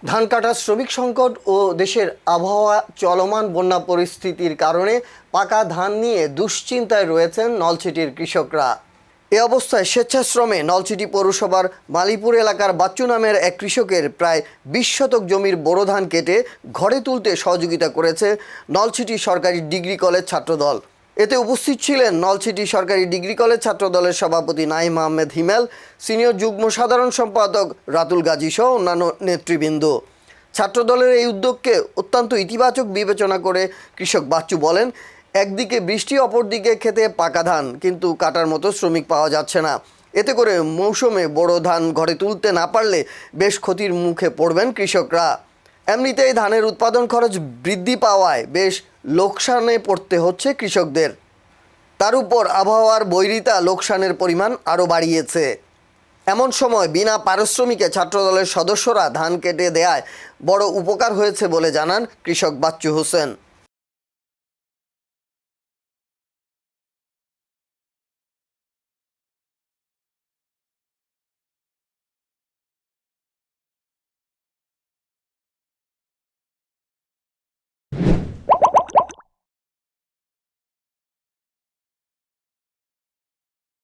ধান কাটার শ্রমিক সংকট ও দেশের আবহাওয়া চলমান বন্যা পরিস্থিতির কারণে পাকা ধান নিয়ে দুশ্চিন্তায় রয়েছেন নলছিটির কৃষকরা। এ অবস্থায় স্বেচ্ছাশ্রমে নলছিটি পৌরসভার মালিপুর এলাকার বাচ্চু নামের এক কৃষকের প্রায় ২০ শতক জমির বোরো ধান কেটে ঘরে তুলতে সহযোগিতা করেছে নলছিটি সরকারি ডিগ্রি কলেজ ছাত্রদল। এতে উপস্থিত ছিলেন নলছিটি সরকারি ডিগ্রি কলেজ ছাত্রদলের সভাপতি নাঈম আহমেদ হিমেল, সিনিয়র যুগ্ম সাধারণ সম্পাদক রাতুল গাজী সহ অন্যান্য নেতৃবৃন্দ। ছাত্রদলের এই উদ্যোগকে অত্যন্ত ইতিবাচক বিবেচনা করে কৃষক বাচ্চু বলেন, একদিকে বৃষ্টি, অপরদিকে খেতে পাকা ধান, কিন্তু কাটার মতো শ্রমিক পাওয়া যাচ্ছে না। এতে করে মৌসুমে বড় ধান ঘরে তুলতে না পারলে বেশ ক্ষতির মুখে পড়বেন কৃষকরা। এমনিতেই ধানের উৎপাদন খরচ বৃদ্ধি পাওয়ায় বেশ লোকসানে পড়তে হচ্ছে কৃষকদের। তার উপর আবহাওয়ার বৈরিতা লোকসানের পরিমাণ আরও বাড়িয়েছে। এমন সময় বিনা পারিশ্রমিকে ছাত্রদলের সদস্যরা ধান কেটে দেয়ায় বড় উপকার হয়েছে বলে জানান কৃষক বাচ্চু হোসেন।